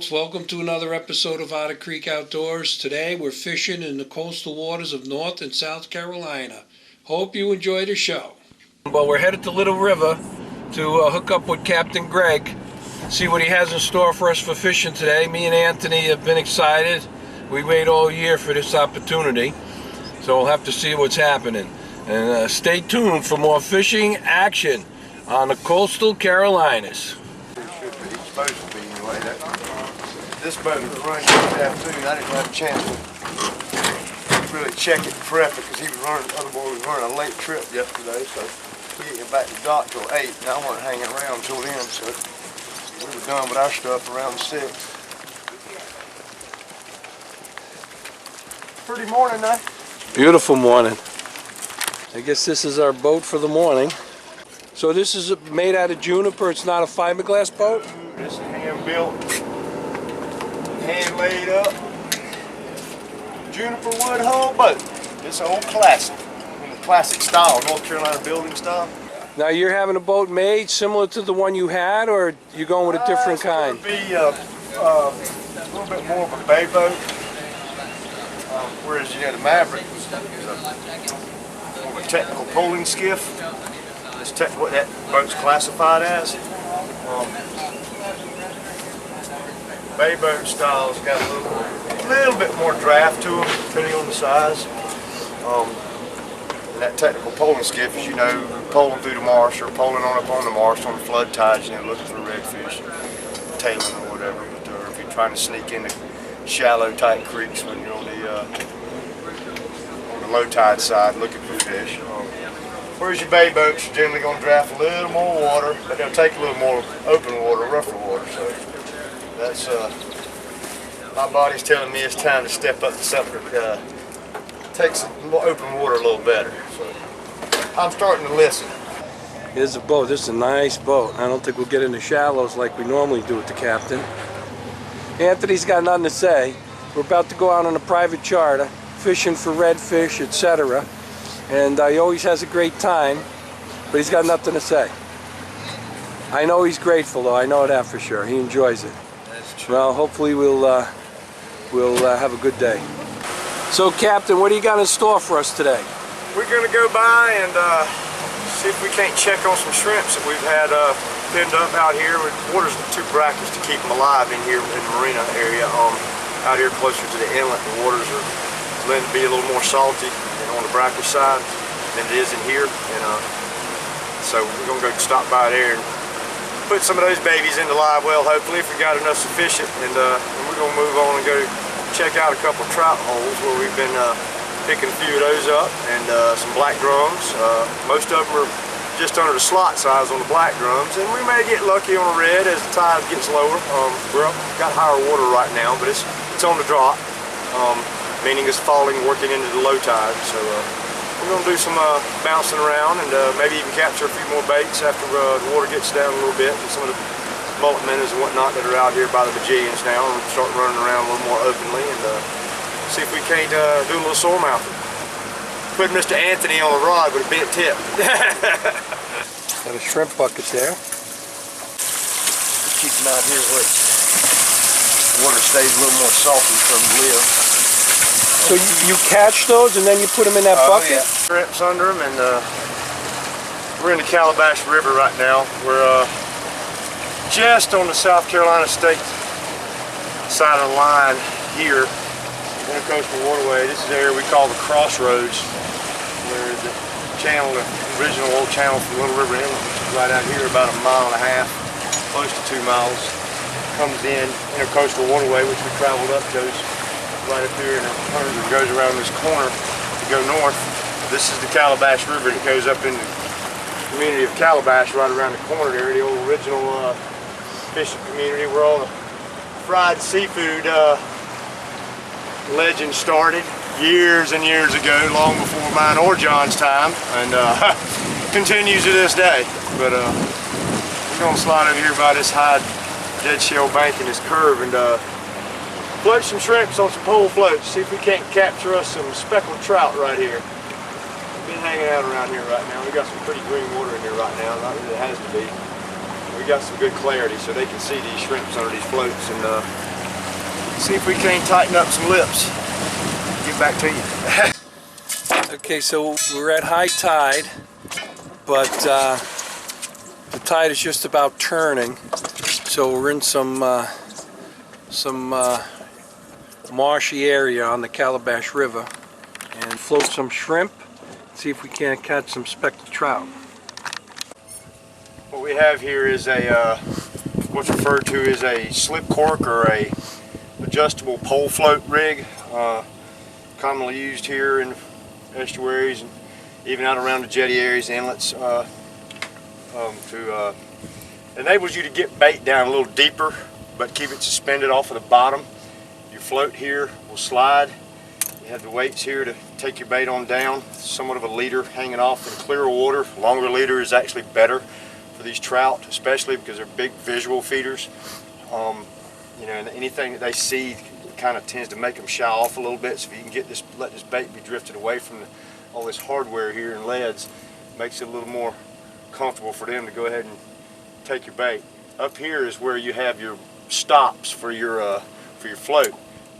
folks, welcome to another episode of Otter Creek Outdoors. Today we're fishing in the coastal waters of North and South Carolina. Hope you enjoy the show. Well, we're headed to Little River to hook up with Captain Greg, see what he has in store for us for fishing today. Me and Anthony have been excited. We wait all year for this opportunity, so we'll have to see what's happening. And stay tuned for more fishing action on the coastal Carolinas. Supposed to be anyway. This boat was running this afternoon. I didn't have a chance to really check it and prep it because he was running. Other boy was running a late trip yesterday, so we didn't get back to dock till 8. And I wasn't hanging around till then, so we were done with our stuff around 6. Pretty morning, though. Beautiful morning. I guess this is our boat for the morning. So this is made out of juniper. It's not a fiberglass boat? This is hand-built, hand-laid up, juniper wood hull boat. It's an old classic, in the classic style, North Carolina building style. Now you're having a boat made similar to the one you had, or you going with a different kind? It's going to be a little bit more of a bay boat, whereas the Maverick was more of a technical poling skiff. That's what that boat's classified as. Bay boat style's got a little bit more draft to them, depending on the size. That technical poling skiff, as you know, poling through the marsh or poling on up on the marsh on the flood tides, you know, looking for redfish, tailing or whatever. But if you're trying to sneak into shallow, tight creeks when you're on the low tide side looking for fish. Whereas your bay boats are generally going to draft a little more water, but they'll take a little more open water, rougher water. So that's my body's telling me it's time to step up to something that takes more open water a little better. So I'm starting to listen. Here's a boat. This is a nice boat. I don't think we'll get into shallows like we normally do with the captain. Anthony's got nothing to say. We're about to go out on a private charter, fishing for redfish, etc. And he always has a great time, but he's got nothing to say. I know he's grateful, though. I know that for sure. He enjoys it. That's true. Well, hopefully we'll have a good day. So, Captain, what do you got in store for us today? We're going to go by and see if we can't check on some shrimps that we've had pinned up out here. The water's too brackish to keep them alive in here in the marina area. Out here closer to the inlet, the waters are lend to be a little more salty on the brackish side than it is in here, and so we're gonna go stop by there and put some of those babies in the live well, hopefully, if we got enough sufficient, and we're gonna move on and go check out a couple of trout holes where we've been picking a few of those up, and some black drums. Most of them are just under the slot size on the black drums, and we may get lucky on a red as the tide gets lower. We're got higher water right now, but it's on the drop. Meaning it's falling, working into the low tide. So we're going to do some bouncing around and maybe even capture a few more baits after the water gets down a little bit, and some of the mullet minnows and whatnot that are out here by the bajillions now, and start running around a little more openly, and see if we can't do a little sore mouthing. Put Mr. Anthony on a rod with a bent tip. Got a shrimp bucket there. Keep them out here where the water stays a little more salty from the live. So you catch those and then you put them in that bucket? Yeah. Shrimps under them, and we're in the Calabash River right now. We're just on the South Carolina state side of the line here, Intercoastal Waterway. This is the area we call the Crossroads, where the channel, the original old channel from Little River Inlet, which is right out here, about 1.5 miles, close to 2 miles, comes in. Intercoastal Waterway, which we traveled up, goes right up here and it turns and goes around this corner to go north. This is the Calabash River that goes up in the community of Calabash right around the corner there, the old original fishing community where all the fried seafood legend started years and years ago, long before mine or John's time, and continues to this day. But we're going to slide over here by this high dead shell bank in this curve and float some shrimps on some pole floats, see if we can't capture us some speckled trout right here. We've been hanging out around here right now. We got some pretty green water in here right now, not that it has to be. We got some good clarity so they can see these shrimps under these floats, and see if we can't tighten up some lips. Get back to you. Okay, so we're at high tide, but the tide is just about turning. So we're in some marshy area on the Calabash River, and float some shrimp. See if we can't catch some speckled trout. What we have here is a what's referred to as a slip cork or a adjustable pole float rig, commonly used here in estuaries and even out around the jetty areas, inlets, enables you to get bait down a little deeper but keep it suspended off of the bottom. Your float here will slide. You have the weights here to take your bait on down, somewhat of a leader hanging off in clearer water. Longer leader is actually better for these trout, especially because they're big visual feeders. You know, and anything that they see kind of tends to make them shy off a little bit. So if you can get this, let this bait be drifted away from all this hardware here and leads, makes it a little more comfortable for them to go ahead and take your bait. Up here is where you have your stops for your float.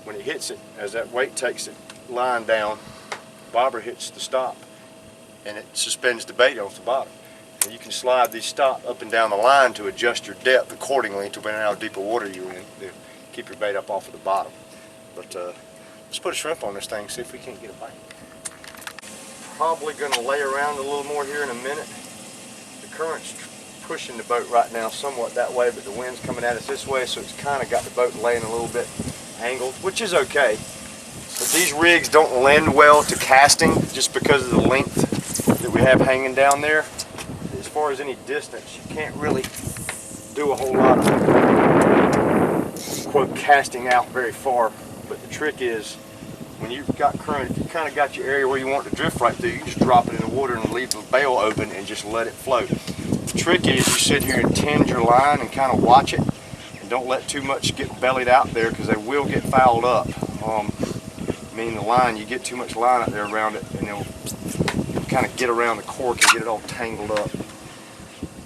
When it hits it, as that weight takes it line down, bobber hits the stop and it suspends the bait off the bottom. And you can slide these stop up and down the line to adjust your depth accordingly to how deeper water you're in to keep your bait up off of the bottom. But let's put a shrimp on this thing, see if we can't get a bite. Probably going to lay around a little more here in a minute. The current's pushing the boat right now somewhat that way, but the wind's coming at us this way, so it's kind of got the boat laying a little bit angled, which is okay. But these rigs don't lend well to casting just because of the length that we have hanging down there. As far as any distance, you can't really do a whole lot of, quote, casting out very far. But the trick is, when you've got current, if you kind of got your area where you want to drift right through, you can just drop it in the water and leave the bail open and just let it float. The trick is you sit here and tend your line and kind of watch it, and don't let too much get bellied out there because they will get fouled up. Meaning the line, you get too much line out there around it and it'll kind of get around the cork and get it all tangled up.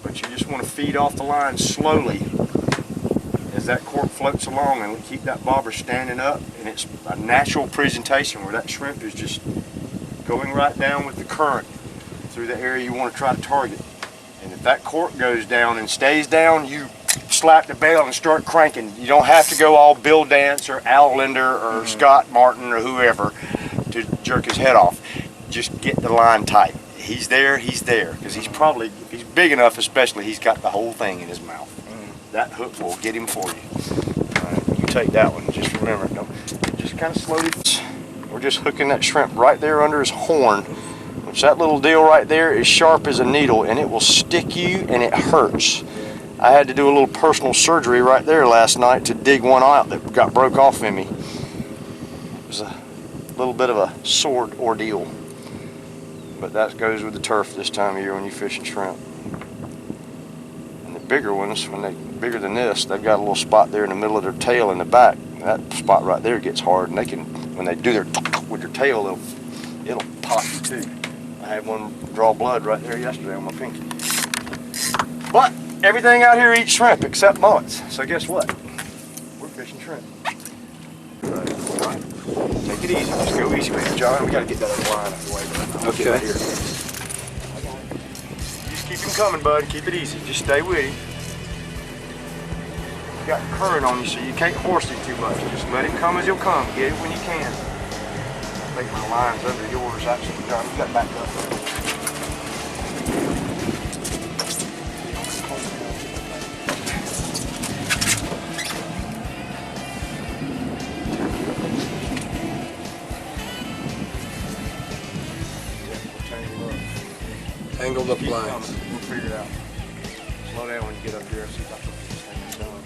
But you just want to feed off the line slowly as that cork floats along and keep that bobber standing up, and it's a natural presentation where that shrimp is just going right down with the current through the area you want to try to target. And if that cork goes down and stays down, you slap the bail and start cranking. You don't have to go all Bill Dance or Al Linder or Scott Martin or whoever to jerk his head off. Just get the line tight. He's there, because he's probably, if he's big enough especially, he's got the whole thing in his mouth. That hook will get him for you. You take that one, just remember, just kind of slowly, we're just hooking that shrimp right there under his horn, which that little deal right there is sharp as a needle, and it will stick you and it hurts. I had to do a little personal surgery right there last night to dig one out that got broke off in me. It was a little bit of a sore ordeal. But that goes with the turf this time of year when you fishing shrimp. And the bigger ones, when they're bigger than this, they've got a little spot there in the middle of their tail in the back. That spot right there gets hard, and they can, when they do their with their tail, it'll pop you too. I had one draw blood right there yesterday on my pinky. But everything out here eats shrimp except mullets. So guess what? We're fishing shrimp. Right. Take it easy. Just go easy with it, John. We got to get that other line out of the way. Okay. Right here. Just keep him coming, bud. Keep it easy. Just stay with him. You got current on you, so you can't horse him too much. Just let him come as he'll come. Get it when you can. I think my line's under yours, actually. John, you got back up. Tangled up Keep lines. coming. We'll figure it out. Slow down when you get up here. See if I can get this thing done.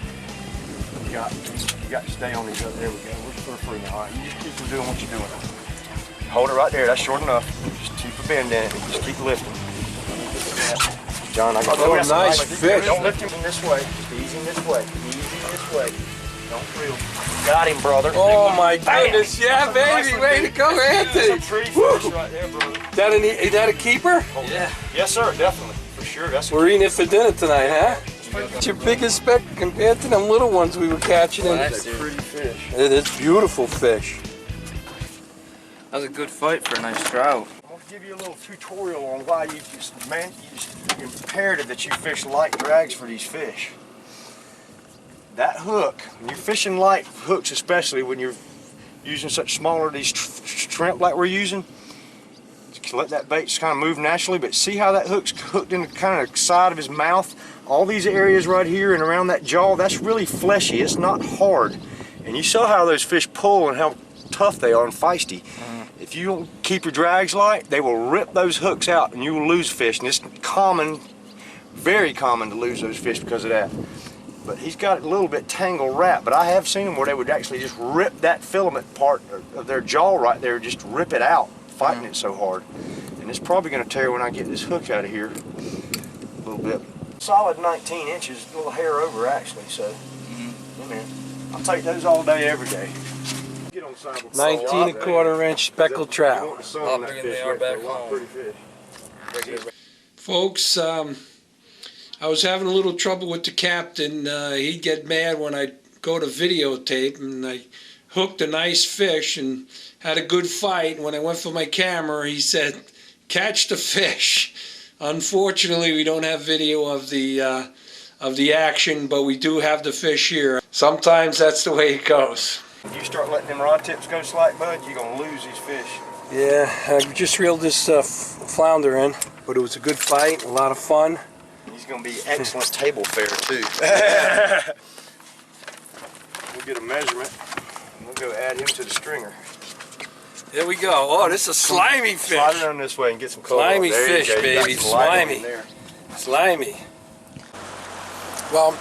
You got to stay on these up. There we go. We're free now. All right. You just keep doing what you're doing. Hold it right there. That's short enough. Just keep a bend in it. Just keep lifting. John, I got Oh, nice fish. Don't lift him in this way. Just ease him this way. Easy this way. Don't reel. Got him, brother. Oh my goodness, yeah, baby, way to go, Anthony. That's a pretty fish right there, brother. Is that a keeper? Yeah. Yes, sir, definitely. For sure. That's We're eating it for dinner tonight, huh? It's your biggest speck compared to them little ones we were catching. That's a pretty fish. fish. It is beautiful fish. That was a good fight for a nice trout. I'm going to give you a little tutorial on why it's imperative that you fish light drags for these fish. That hook, when you're fishing light hooks, especially when you're using such smaller these shrimp like we're using, just let that bait just kind of move naturally. But see how that hook's hooked in the kind of side of his mouth? All these areas right here and around that jaw, that's really fleshy. It's not hard. And you saw how those fish pull and how tough they are and feisty. If you don't keep your drags light, they will rip those hooks out and you will lose fish. And it's common, very common to lose those fish because of that. But he's got it a little bit tangle wrapped, but I have seen them where they would actually just rip that filament part of their jaw right there, just rip it out, fighting it so hard. And it's probably going to tear when I get this hook out of here a little bit. Solid 19 inches, a little hair over actually, so, man, I'll take those all day, every day. Get on side with 19¼ speckled trout. I'll bring the AR back home. Folks, I was having a little trouble with the captain. He'd get mad when I go to videotape, and I hooked a nice fish and had a good fight. When I went for my camera, he said, "Catch the fish." Unfortunately, we don't have video of the action, but we do have the fish here. Sometimes that's the way it goes. If you start letting them rod tips go slack, bud, you're gonna lose these fish. Yeah, I just reeled this flounder in, but it was a good fight, a lot of fun. He's gonna be excellent table fare too. We'll get a measurement and we'll go add him to the stringer. There we go. Oh, this is a slimy fish. Slide it on this way and get some color. Slimy fish, baby. Slimy. Slimy. Well,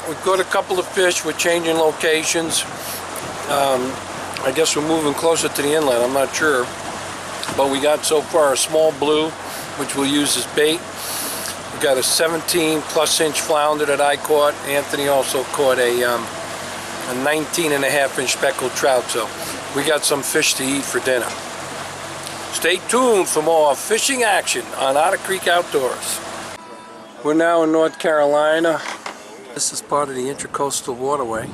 we've got a couple of fish. We're changing locations. I guess we're moving closer to the inlet. I'm not sure. But we got so far a small blue, which we'll use as bait. We got a 17-plus-inch flounder that I caught. Anthony also caught a 19.5-inch speckled trout. So we got some fish to eat for dinner. Stay tuned for more fishing action on Otter Creek Outdoors. We're now in North Carolina. This is part of the Intracoastal Waterway.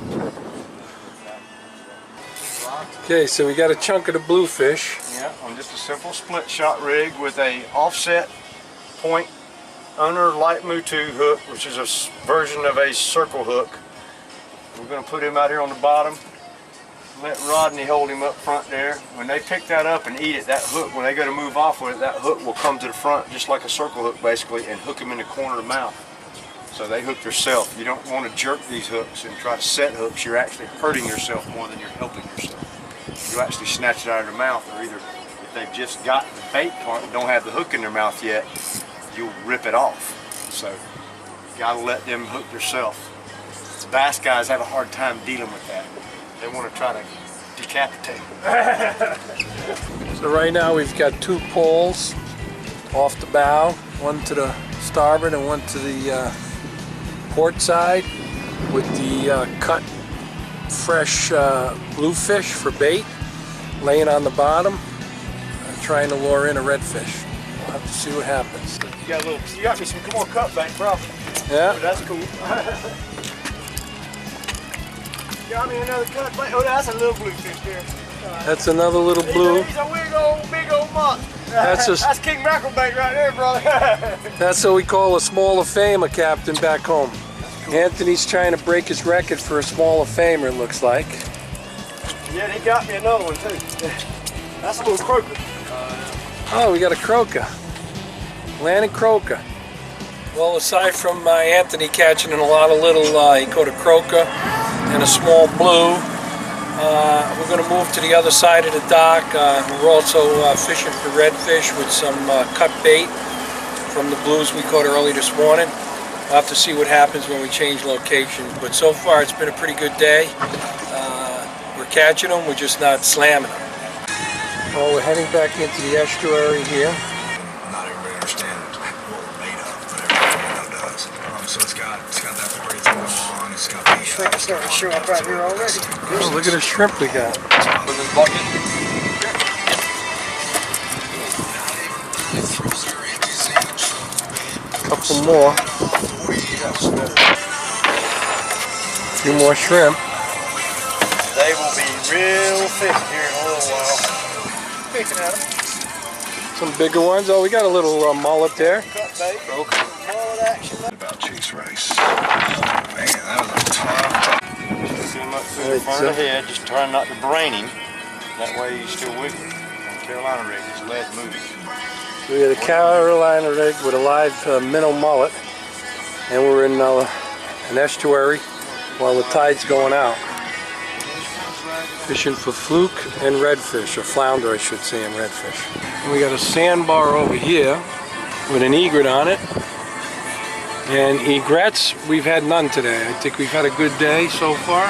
Okay, so we got a chunk of the bluefish. Yeah, on just a simple split shot rig with a offset point under light Mutu hook, which is a version of a circle hook. We're going to put him out here on the bottom. Let Rodney hold him up front there. When they pick that up and eat it, that hook, when they go to move off with it, that hook will come to the front just like a circle hook basically and hook him in the corner of the mouth. So they hook themselves. You don't want to jerk these hooks and try to set hooks. You're actually hurting yourself more than you're helping yourself. You actually snatch it out of their mouth, or either if they've just got the bait part and don't have the hook in their mouth yet, you'll rip it off. So you gotta let them hook themselves. The bass guys have a hard time dealing with that. They want to try to decapitate. So right now we've got two poles off the bow, one to the starboard and one to the port side, with the cut fresh bluefish for bait laying on the bottom, trying to lure in a redfish. We'll have to see what happens. You got me some more cutbank, bro. Yeah. Oh, that's cool. Got me another cutbank. Oh, that's a little bluefish there. That's another little blue. He's a big old mutt. That's King Mackerel bait right there, brother. That's what we call a Small of Famer, Captain, back home. Anthony's trying to break his record for a Small of Famer, it looks like. Yeah, he got me another one too. That's a little croaker. Oh, we got a croaker. Atlantic croaker. Well, aside from Anthony catching a lot of little, he caught a croaker and a small blue. We're going to move to the other side of the dock. We're also fishing for redfish with some cut bait from the blues we caught early this morning. We'll have to see what happens when we change locations, but so far it's been a pretty good day. We're catching them, we're just not slamming them. Well, we're heading back into the estuary here. Not everybody understands what we're made of, but everybody does. So it's got that braid going on. It's got the Shrimp starting to show up right here already. Oh, look at the shrimp we got. With this bucket. Couple more. A few more shrimp. They real thick here in a little while. Picking at them. Some bigger ones. Oh, we got a little mullet there. Cut bait. Mullet action. About Chase Rice. Man, that was a tough. Just see him up through the front of the head. Just trying not to brain him. That way he's still wiggling. On Carolina rig, his lead moving. We got a Carolina rig with a live minnow mullet, and we're in an estuary while the tide's going out. Fishing for fluke and redfish, or flounder I should say, and redfish. And we got a sandbar over here with an egret on it. And egrets, we've had none today. I think we've had a good day so far.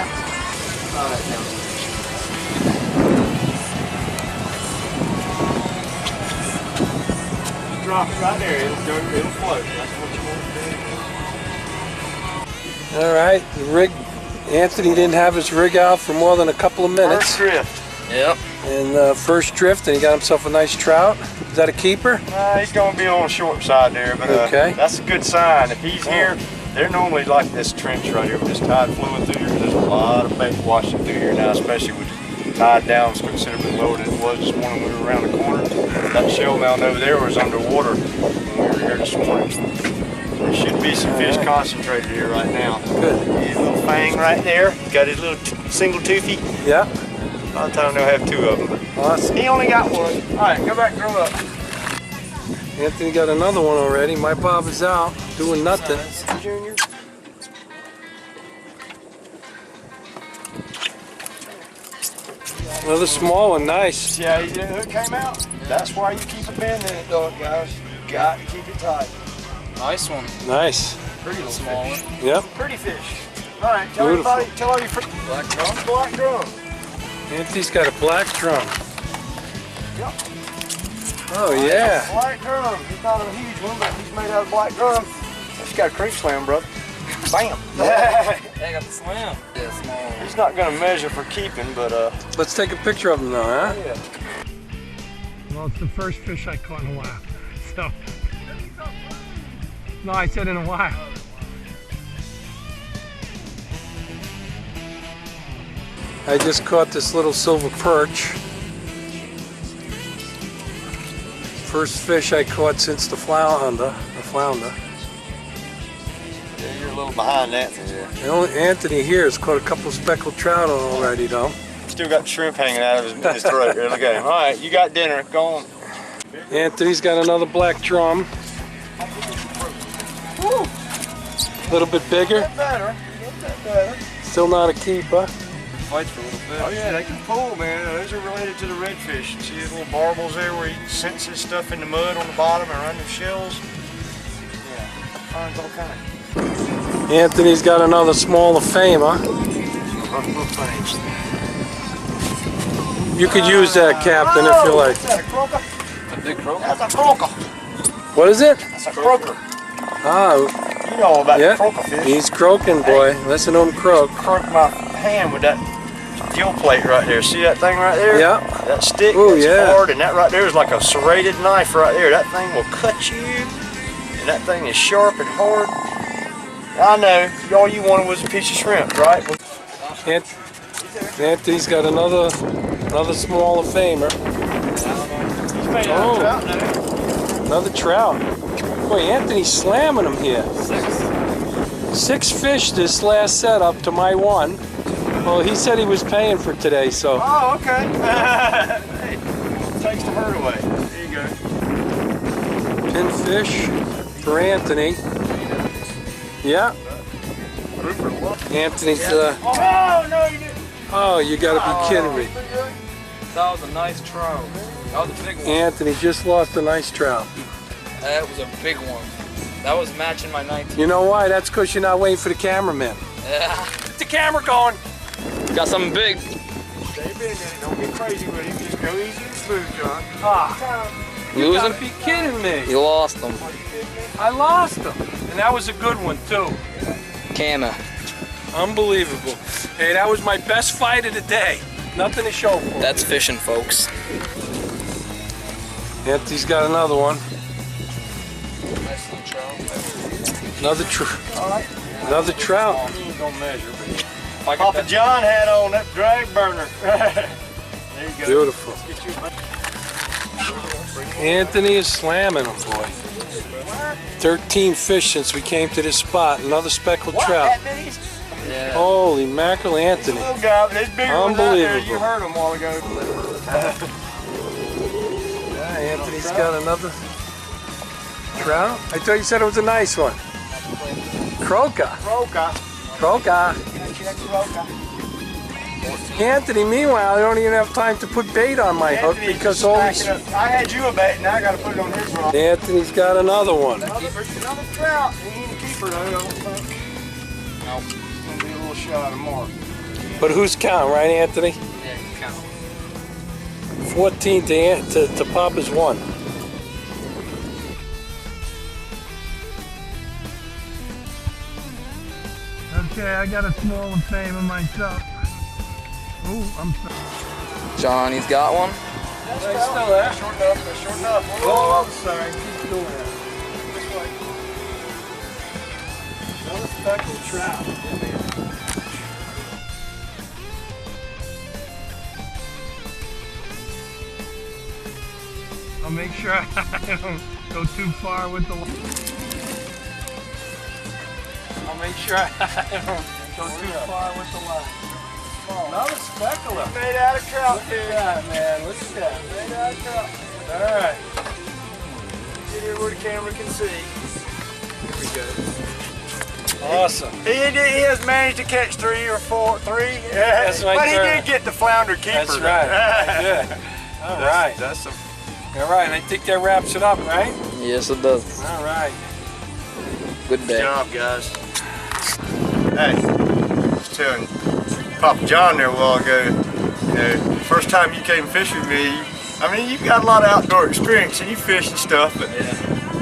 Drop it right there, it'll float. That's what you want to do. All right, the rig. Anthony didn't have his rig out for more than a couple of minutes. First drift. Yep. And first drift, and he got himself a nice trout. Is that a keeper? He's going to be on the short side there, but Okay. That's a good sign. If he's here, they're normally like this trench right here with this tide flowing through here. There's a lot of bait washing through here now, especially with tide down considerably lower than it was this morning when we were around the corner. That shell mound over there was underwater when we were here this morning. There should be some fish concentrated here right now. Good. His little fang right there. Got his little single toothy. Yeah. By the time they'll have two of them. But Awesome. he only got one. All right, go back and grow up. Anthony got another one already. My bob is out doing nothing. Junior. Another small one, nice. See how easy that hook came out? That's why you keep a bend in it, dog, guys. You got to keep it tight. Nice one. Nice. Pretty little small one. Yep. Pretty fish. All right, tell Beautiful. everybody, tell all your friends. Black drum. Black drum. Anthony's got a black drum. Yep. Oh yeah. Black drum. He's not a huge one, but he's made out of black drum. He's got a creek slam, brother. Bam. Yeah, I got the slam. Yeah, small one. He's not going to measure for keeping, but Let's take a picture of him though, huh? yeah. Well, it's the first fish I caught in a while. So, no, I said in a while. I just caught this little silver perch. First fish I caught since the flounder. Yeah, you're a little behind Anthony there. The only Anthony here has caught a couple speckled trout already though. Still got shrimp hanging out of his throat here. Look at him. All right, you got dinner. Go on. Anthony's got another black drum. Woo! A little bit bigger. Better. Better. Still not a keeper. Fights for a little bit. Oh yeah, they can pull, man. Those are related to the redfish. You see his little barbels there where he senses stuff in the mud on the bottom or under shells? Yeah, finds all kind of Anthony's got another smaller famer. things. You could use that, Captain, if you like. Is that a croaker? A big croak. That's a croaker. What is it? That's a croaker. Ah, You know all about yeah. croaker fish. He's croaking, boy. Listen to him croak. Croak my hand with that gill plate right there. See that thing right there? Yeah. That stick Ooh, that's yeah. hard, and that right there is like a serrated knife right there. That thing will cut you, and that thing is sharp and hard. I know, all you wanted was a piece of shrimp, right? Anthony's got another smaller famer. He's made out Oh. of trout now. Another trout. Boy, Anthony's slamming them here. 6 fish this last setup to my 1. Well, he said he was paying for today, so. Oh, okay. Hey, takes the hurt away. There you go. Pinfish for Anthony. Yeah. Anthony's, Oh, no, you didn't. oh, you gotta be kidding me. That was a nice trout. That was a big one. Anthony just lost a nice trout. That was a big one. That was matching my 19. You know why? That's because you're not waiting for the cameraman. Yeah. Get the camera going. Got something big. Stay big in it. Don't get crazy with him. Just go easy and smooth, John. Ah, you Lose gotta him? be kidding me. You lost him. I lost him. And that was a good one, too. Canna. Unbelievable. Hey, that was my best fight of the day. Nothing to show for it. That's fishing, folks. Anthony's got another one. Nice little trout. Another trout. He ain't gonna measure, but Papa John had on that drag burner. There you go. Beautiful. Let's get you a Anthony is slamming them, boy. 13 fish since we came to this spot. Another speckled trout. Yeah. Holy mackerel, Anthony. little guy, there's bigger ones out there. Unbelievable. You heard him a while ago. Yeah, Anthony's got another trout. I thought you said it was a nice one. Croca. Roca. Croca. Check Roca. Anthony, meanwhile, I don't even have time to put bait on my hook Anthony's because all these... stacking up. I had you a bait, now I got to put it on his rod. Anthony's got another one. Another trout. He ain't a keeper though, I don't think. No. It's gonna be a little shot of more. But who's count, right, Anthony? Yeah, count. 14 to Papa's 1. Okay, I got a small of fame of myself. Oh, I'm sorry. Johnny's got one. He's still there. Short enough, that's short enough. Oh, I'm sorry. Keep doing that. Another speckled trout. I'll make sure I don't go too far with the line. I'll make sure I don't go too far with the line. Another speckler. Made out of trout Look fish. at that, man. Look at that. Made out of trout. All right. Get here where the camera can see. Here we go. Awesome. He has managed to catch three. That's right but he there. did get the flounder keeper. That's right. Good. All right. That's some All right. I think that wraps it up, right? Yes, it does. All right. Good day. job, guys. Hey, I was telling Papa John there a while ago, you know, first time you came fishing with me, I mean, you've got a lot of outdoor experience and you fish and stuff, but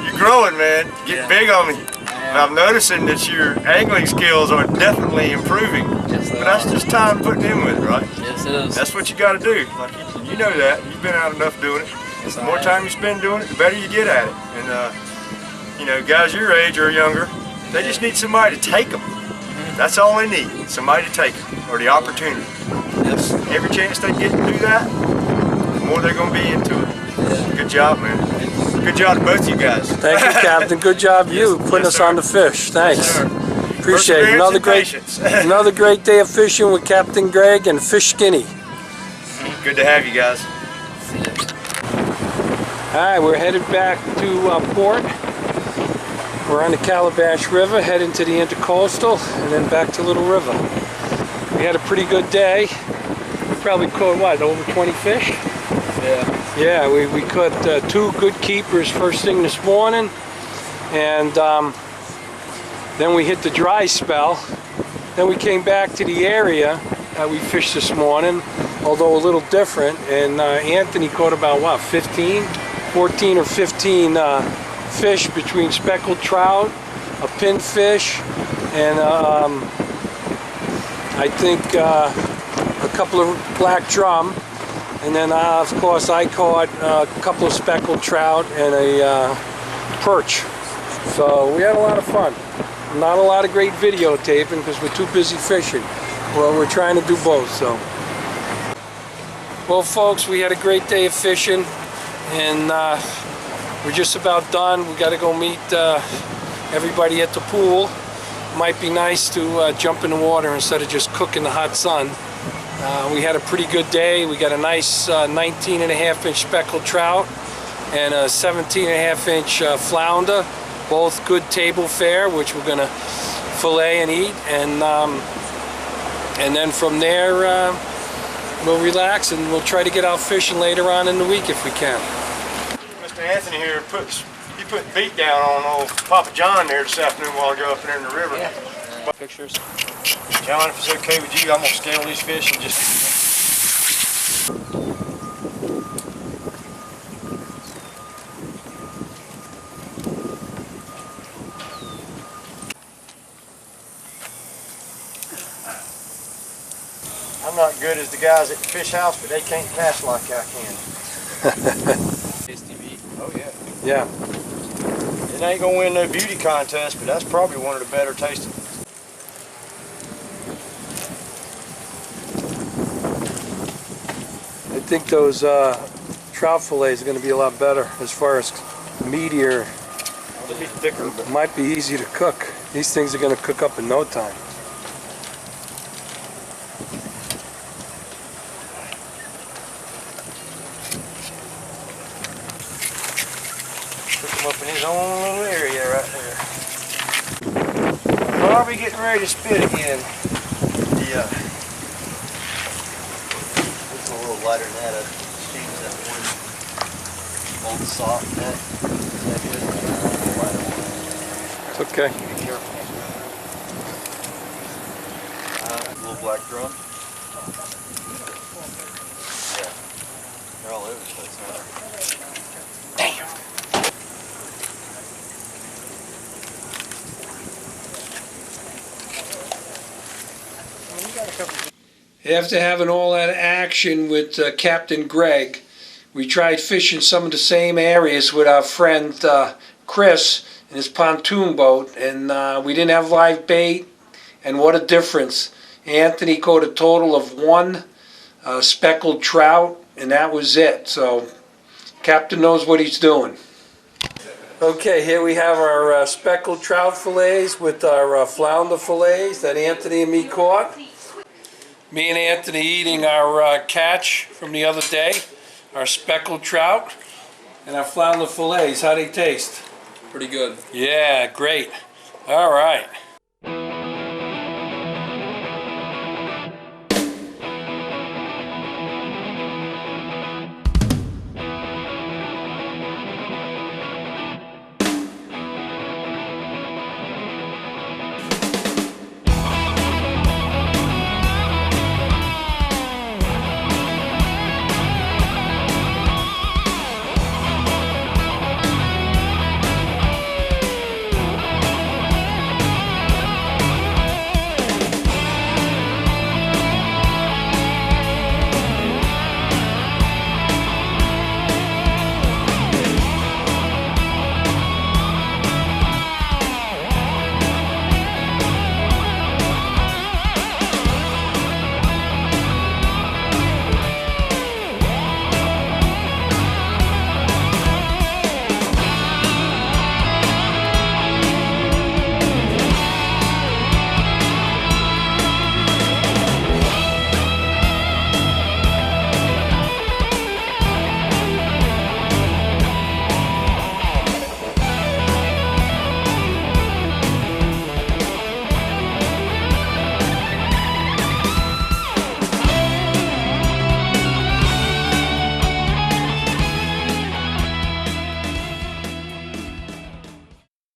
you're growing, man. You're getting big on me. And I'm noticing that your angling skills are definitely improving. Yes, they But that's are. just time putting in with it, right? Yes, it is. That's what you got to do. Like you know that. You've been out enough doing it. Yes, The I more have. time you spend doing it, the better you get at it. And you know, guys your age or younger, they just need somebody to take them. That's all they need. Somebody to take them, or the opportunity. Yes. Every chance they get to do that, the more they're going to be into it. Good job, man. Good job to both of you guys. Thank you, Captain. Good job, you putting us on the fish. Thanks. Sir. Appreciate it. Perseverance and patience. Another great day of fishing with Captain Greg and Fish Skinny. Good to have you guys. See ya. All right, we're headed back to port. We're on the Calabash River, heading to the Intercoastal, and then back to Little River. We had a pretty good day. We probably caught, what, over 20 fish? Yeah. Yeah, we caught 2 good keepers first thing this morning, and then we hit the dry spell. Then we came back to the area that we fished this morning, although a little different, and Anthony caught about, what, 14 or 15 fish between speckled trout, a pinfish, and I think a couple of black drum. And then, of course, I caught a couple of speckled trout and a perch. So we had a lot of fun. Not a lot of great videotaping because we're too busy fishing. Well, we're trying to do both, so. Well, folks, we had a great day of fishing, and we're just about done. We got to go meet everybody at the pool. Might be nice to jump in the water instead of just cooking the hot sun. We had a pretty good day. We got a nice 19.5-inch speckled trout and a 17.5-inch flounder, both good table fare, which we're gonna fillet and eat, and then from there we'll relax and we'll try to get out fishing later on in the week if we can. Mr. Anthony here put beat down on old Papa John there this afternoon while I go up there in the river. Yeah. Pictures. John, if it's okay with you, I'm gonna scale these fish and just. I'm not good as the guys at the fish house, but they can't cast like I can. Tasty meat. Oh yeah. Yeah. It ain't gonna win no beauty contest, but that's probably one of the better tasting. think those trout fillets are going to be a lot better as far as meatier. They'll be thicker, but Might be easy to cook. These things are going to cook up in no time. cook him up in his own little area right there. Barbie getting ready to spit again. Yeah. It's a little lighter than that. I changed that one old soft net. It's okay. Be careful. Little black drum. Yeah. They're all over the place now. After having all that action with Captain Greg, we tried fishing some of the same areas with our friend Chris in his pontoon boat, and we didn't have live bait, and what a difference. Anthony caught a total of one speckled trout, and that was it. So Captain knows what he's doing. Okay, here we have our speckled trout fillets with our flounder fillets that Anthony and me caught. Me and Anthony eating our catch from the other day, our speckled trout, and our flounder fillets. How they taste? Pretty good. Yeah, great. All right.